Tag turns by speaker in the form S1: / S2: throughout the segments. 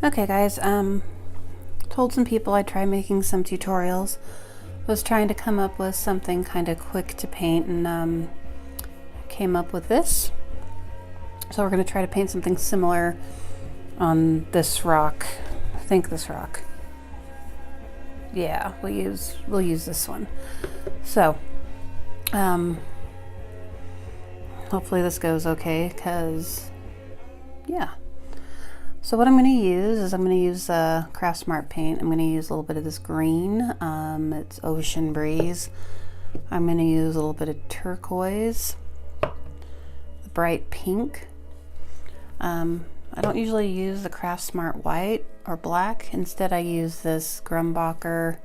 S1: Okay guys, told some people I'd try making some tutorials. Was trying to come up with something kind of quick to paint and came up with this. So we're going to try to paint something similar on this rock. I think this rock. Yeah, we'll use this one. So, hopefully this goes okay, because yeah. So what I'm going to use is I'm going to use Craftsmart paint. I'm going to use a little bit of this green. It's Ocean Breeze. I'm going to use a little bit of turquoise, the bright pink. I don't usually use the Craftsmart white or black. Instead, I use this Grumbacher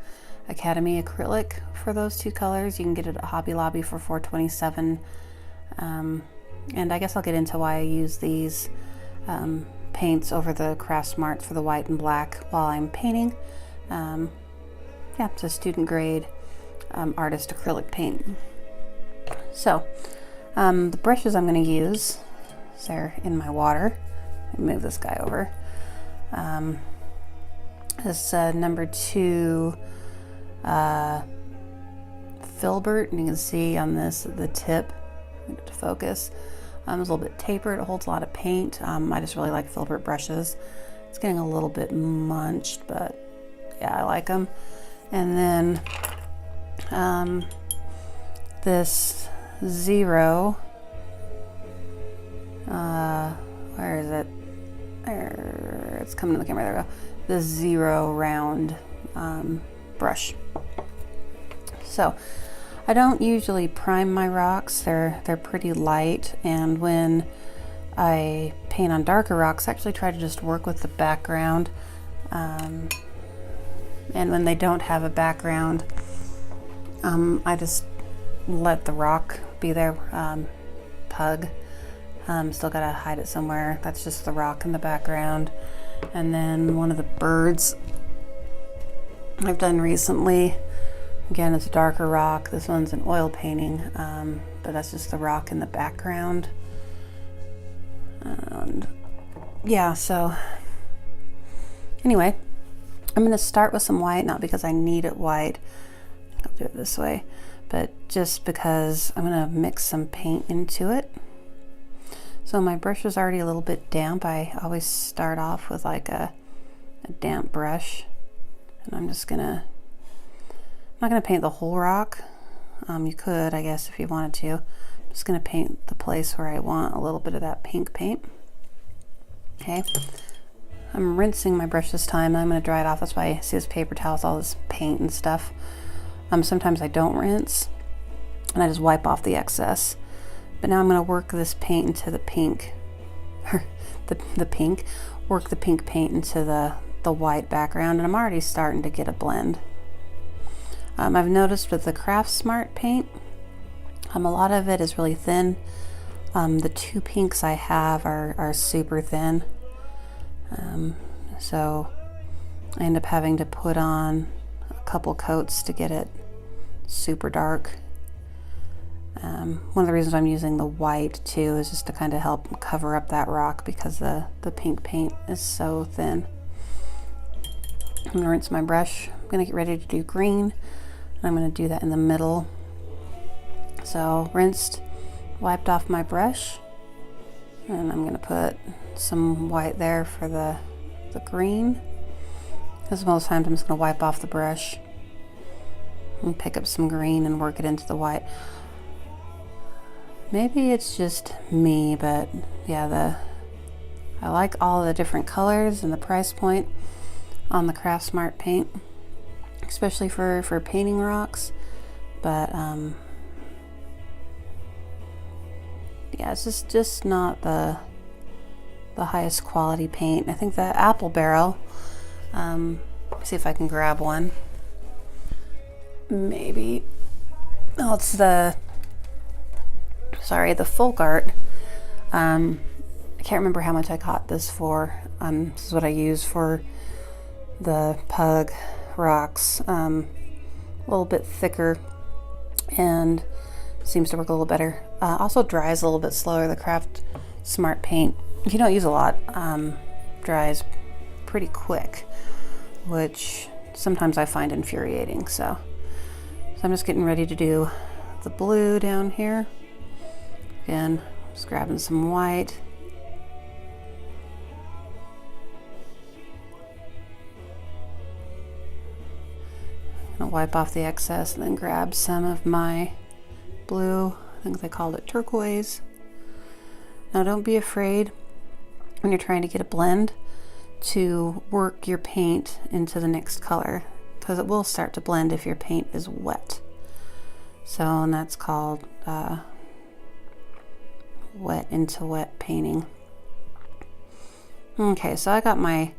S1: Academy acrylic for those two colors. You can get it at Hobby Lobby for $4.27. And I guess I'll get into why I use these paints over the Craftsmart for the white and black while I'm painting. Yeah, it's a student grade artist acrylic paint. So the brushes I'm going to use, they're in my water. Let me move this guy over. This number 2 Filbert, and you can see on this the tip, get it to focus. It's a little bit tapered, it holds a lot of paint. I just really like Filbert brushes. It's getting a little bit munched, but yeah, I like them. And then this Zero, where is it? There, it's coming to the camera, there we go. The Zero round brush. So I don't usually prime my rocks. They're pretty light, and when I paint on darker rocks, I actually try to just work with the background. And when they don't have a background, I just let the rock be there. Pug. Still gotta hide it somewhere. That's just the rock in the background. And then one of the birds I've done recently. Again, it's a darker rock. This one's an oil painting, but that's just the rock in the background. And yeah, so anyway, I'm gonna start with some white, not because I need it white. I'll do it this way, but just because I'm gonna mix some paint into it. So my brush is already a little bit damp. I always start off with like a damp brush, and I'm just gonna, I'm not going to paint the whole rock. You could, I guess, if you wanted to. I'm just going to paint the place where I want a little bit of that pink paint. Okay. I'm rinsing my brush this time. I'm going to dry it off. That's why I see this paper towel with all this paint and stuff. Sometimes I don't rinse, and I just wipe off the excess. But now I'm going to work this paint into the pink. the pink. Work the pink paint into the white background, and I'm already starting to get a blend. I've noticed with the Craftsmart paint, a lot of it is really thin. The two pinks I have are super thin. So I end up having to put on a couple coats to get it super dark. One of the reasons I'm using the white too is just to kind of help cover up that rock, because the pink paint is so thin. I'm going to rinse my brush. I'm going to get ready to do green. I'm going to do that in the middle. So rinsed, wiped off my brush, and I'm going to put some white there for the green. Because most times I'm just going to wipe off the brush and pick up some green and work it into the white. Maybe it's just me, but yeah, I like all the different colors and the price point on the Craftsmart paint, especially for painting rocks. But yeah, it's just not the highest quality paint. I think the Apple Barrel, see if I can grab one. Maybe, oh, it's the Folk Art. I can't remember how much I got this for. This is what I use for the Pug rocks. A little bit thicker and seems to work a little better. Also dries a little bit slower. The Craftsmart paint, if you don't use a lot, dries pretty quick, which sometimes I find infuriating. So I'm just getting ready to do the blue down here. Again, just grabbing some white. I'll wipe off the excess and then grab some of my blue. I think they called it turquoise. Now don't be afraid when you're trying to get a blend to work your paint into the next color, because it will start to blend if your paint is wet. So, and that's called wet into wet painting. Okay, so I got my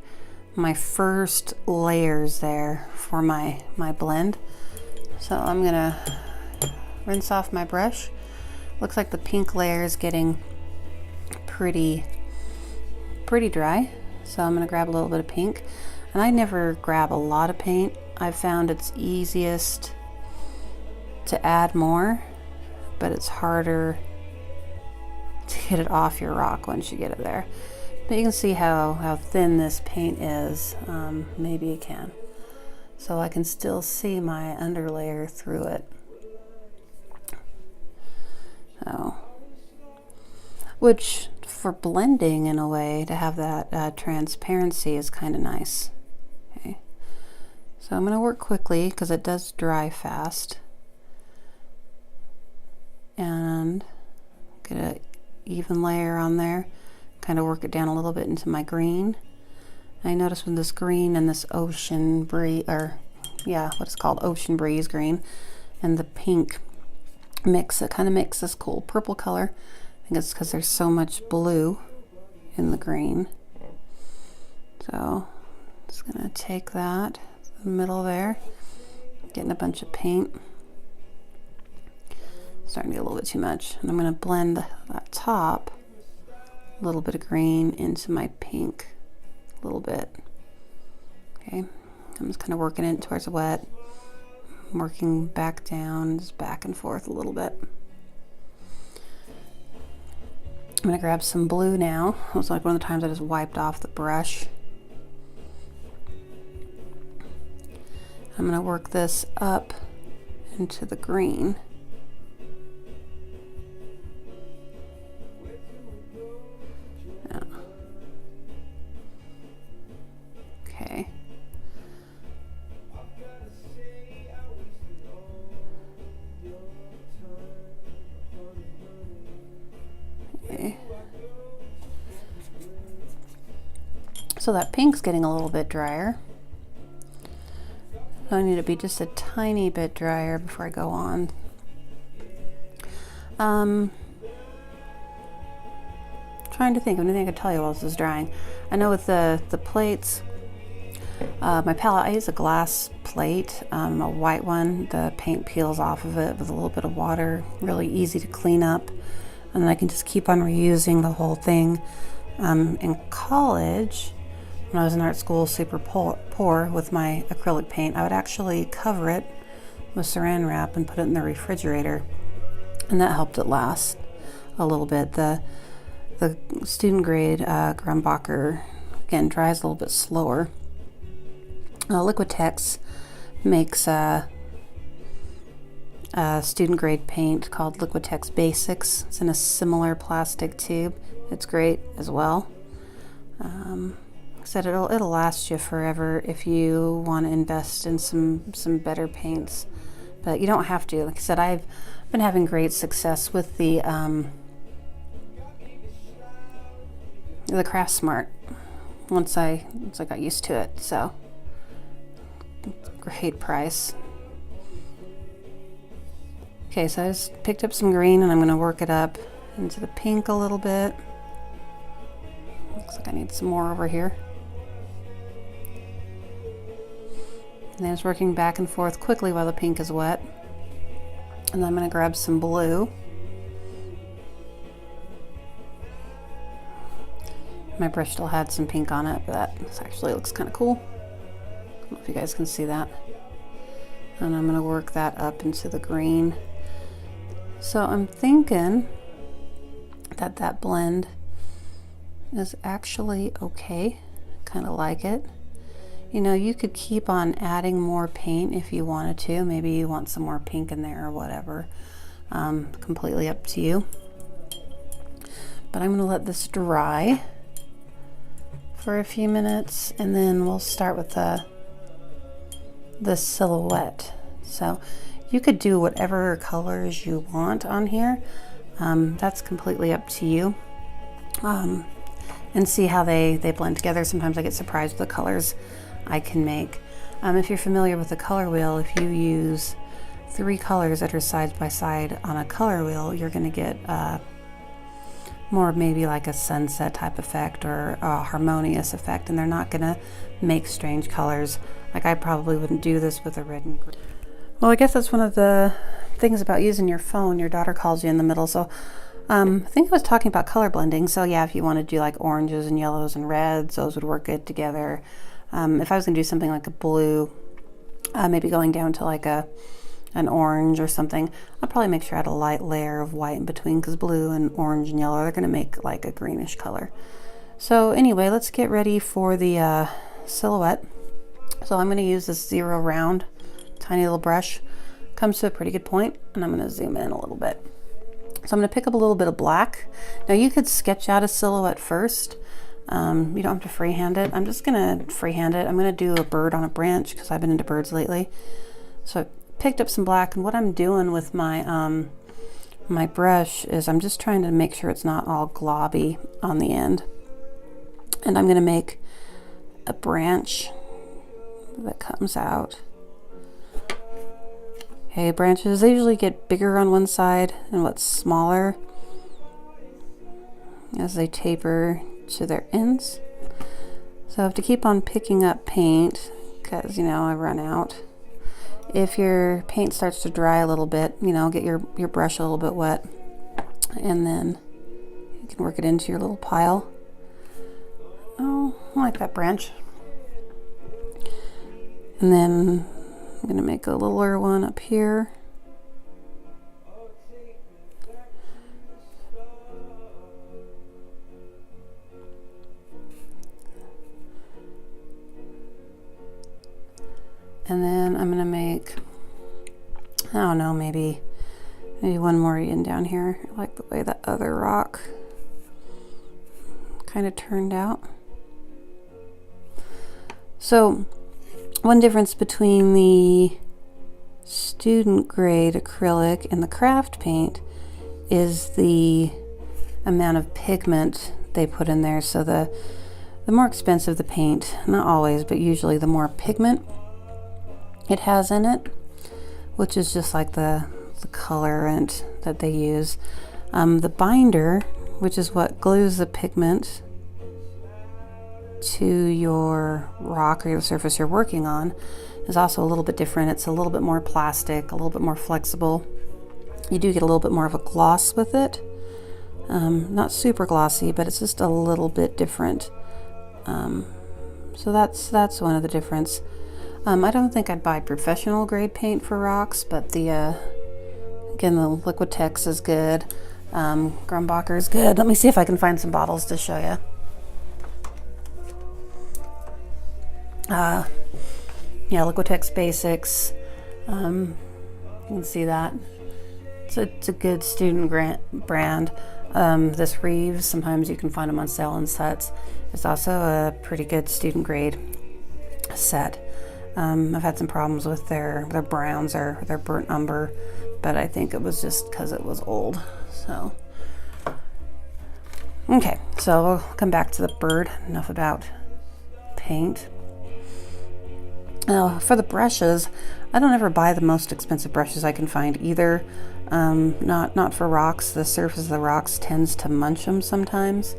S1: first layers there for my blend. So I'm gonna rinse off my brush. Looks like the pink layer is getting pretty dry. So I'm gonna grab a little bit of pink. And I never grab a lot of paint. I've found it's easiest to add more, but it's harder to get it off your rock once you get it there. But you can see how thin this paint is. Maybe you can. So I can still see my underlayer through it. So, which for blending in a way, to have that transparency is kind of nice. Okay. So I'm going to work quickly because it does dry fast. And get an even layer on there. Kind of work it down a little bit into my green. I notice with this green and this ocean breeze, or yeah, what it's called, ocean breeze green, and the pink mix, it kind of makes this cool purple color. I think it's because there's so much blue in the green. So just gonna take that, the middle there, getting a bunch of paint. Starting to get a little bit too much. And I'm gonna blend that top, a little bit of green into my pink, a little bit. Okay, I'm just kind of working it towards the wet, working back down, just back and forth a little bit. I'm gonna grab some blue now. It was like one of the times I just wiped off the brush. I'm gonna work this up into the green. Okay. Okay. So that pink's getting a little bit drier. I need to be just a tiny bit drier before I go on. Trying to think of anything I could tell you while this is drying. I know with the plates, my palette, I use a glass plate, a white one. The paint peels off of it with a little bit of water, really easy to clean up, and I can just keep on reusing the whole thing. In college, when I was in art school, super poor with my acrylic paint, I would actually cover it with saran wrap and put it in the refrigerator, and that helped it last a little bit. The student grade Grumbacher, again, dries a little bit slower. Liquitex makes a student grade paint called Liquitex Basics. It's in a similar plastic tube. It's great as well. Like I said, it'll last you forever if you want to invest in some better paints, but you don't have to. Like I said, I've been having great success with the Craft Smart once I got used to it. So great price. Okay, so I just picked up some green and I'm going to work it up into the pink a little bit. Looks like I need some more over here. And then it's working back and forth quickly while the pink is wet. And then I'm going to grab some blue. My brush still had some pink on it, but that actually looks kind of cool. I don't know if you guys can see that. And I'm going to work that up into the green. So I'm thinking that blend is actually okay. kind of like it. You know, you could keep on adding more paint if you wanted to. Maybe you want some more pink in there or whatever. Completely up to you. But I'm gonna let this dry for a few minutes, and then we'll start with the silhouette. So you could do whatever colors you want on here. That's completely up to you. And see how they blend together. Sometimes I get surprised with the colors I can make. If you're familiar with the color wheel, if you use 3 colors that are side by side on a color wheel, you're going to get more maybe like a sunset type effect or a harmonious effect, and they're not going to make strange colors. Like I probably wouldn't do this with a red and green. Well, I guess that's one of the things about using your phone. Your daughter calls you in the middle, so I think I was talking about color blending. So yeah, if you want to do like oranges and yellows and reds, those would work good together. If I was going to do something like a blue, maybe going down to like an orange or something, I'll probably make sure I add a light layer of white in between, because blue and orange and yellow, they're going to make like a greenish color. So anyway, let's get ready for the silhouette. So I'm going to use this 0 round tiny little brush. Comes to a pretty good point, and I'm going to zoom in a little bit. So I'm going to pick up a little bit of black. Now you could sketch out a silhouette first. You don't have to freehand it. I'm just going to freehand it. I'm going to do a bird on a branch because I've been into birds lately. So I picked up some black, and what I'm doing with my my brush is I'm just trying to make sure it's not all globby on the end. And I'm going to make a branch that comes out. Okay, branches, they usually get bigger on one side and what's smaller as they taper to their ends. So I have to keep on picking up paint because, you know, I run out. If your paint starts to dry a little bit, you know, get your brush a little bit wet, and then you can work it into your little pile. Oh, I like that branch. And then I'm going to make a littler one up here. And then I'm going to make, I don't know, maybe one more in down here. I like the way that other rock kind of turned out. So one difference between the student grade acrylic and the craft paint is the amount of pigment they put in there. So the more expensive the paint, not always, but usually the more pigment it has in it, which is just like the colorant that they use. The binder, which is what glues the pigment to your rock or your surface you're working on, is also a little bit different. It's a little bit more plastic, a little bit more flexible. You do get a little bit more of a gloss with it. Not super glossy, but it's just a little bit different. So that's one of the difference. I don't think I'd buy professional grade paint for rocks, but again, the Liquitex is good. Grumbacher is good. Let me see if I can find some bottles to show you. Yeah, Liquitex Basics. You can see that. It's a good student brand. This Reeves, sometimes you can find them on sale in sets. It's also a pretty good student grade set. I've had some problems with their browns or their burnt umber, but I think it was just because it was old. So, okay, so we'll come back to the bird. Enough about paint. Now, for the brushes, I don't ever buy the most expensive brushes I can find either. Not for rocks. The surface of the rocks tends to munch them sometimes.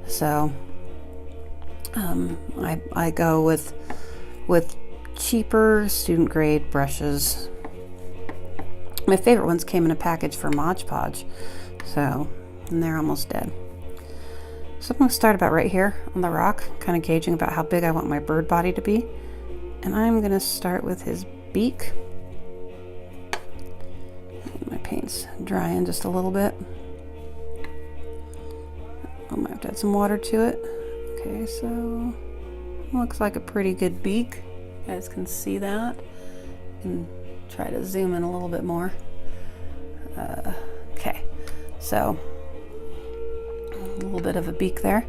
S1: So I go with cheaper student grade brushes. My favorite ones came in a package for Mod Podge, and they're almost dead. So I'm going to start about right here on the rock, kind of gauging about how big I want my bird body to be. And I'm going to start with his beak. My paint's drying just a little bit. I might have to add some water to it. Okay, so Looks like a pretty good beak. You guys can see that. And try to zoom in a little bit more. Okay, so a little bit of a beak there.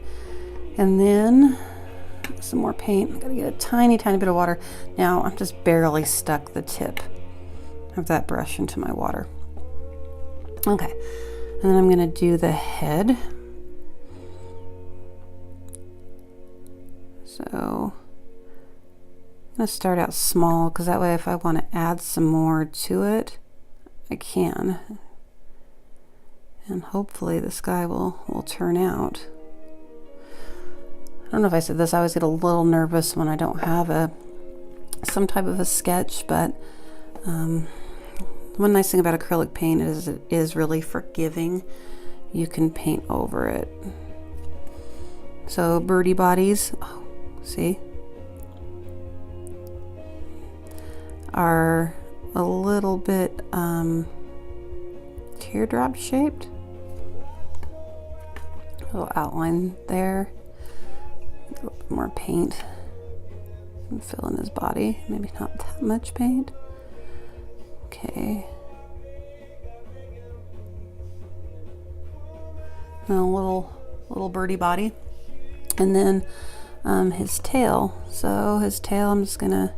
S1: And then some more paint. I'm gonna get a tiny, tiny bit of water. Now I'm just barely stuck the tip of that brush into my water. Okay, and then I'm gonna do the head. So I'm gonna start out small because that way if I want to add some more to it, I can. And hopefully this guy will turn out. I don't know if I said this, I always get a little nervous when I don't have some type of a sketch, but one nice thing about acrylic paint is it is really forgiving. You can paint over it. So birdie bodies, oh, see, are a little bit teardrop shaped. A little outline there. A little bit more paint. And fill in his body. Maybe not that much paint. Okay. And a little birdie body. And then his tail. So his tail, I'm just gonna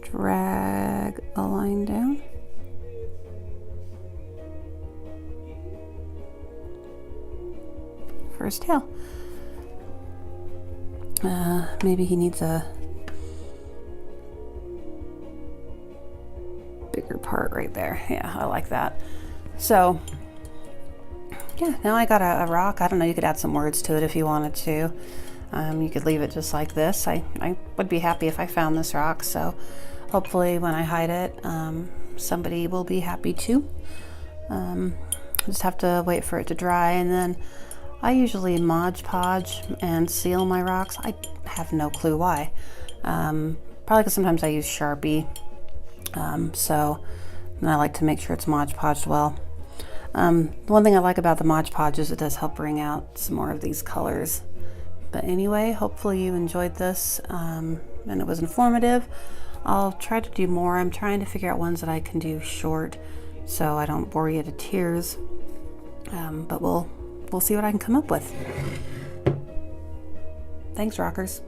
S1: drag a line down. For his tail. Maybe he needs a bigger part right there. Yeah, I like that. So yeah, now I got a rock. I don't know, you could add some words to it if you wanted to. You could leave it just like this. I would be happy if I found this rock, so hopefully when I hide it, somebody will be happy too. Just have to wait for it to dry, and then I usually Mod Podge and seal my rocks. I have no clue why. Probably because sometimes I use Sharpie, so and I like to make sure it's Mod Podged well. The one thing I like about the Mod Podge is it does help bring out some more of these colors. But anyway, hopefully you enjoyed this and it was informative. I'll try to do more. I'm trying to figure out ones that I can do short so I don't bore you to tears. But we'll see what I can come up with. Thanks, rockers.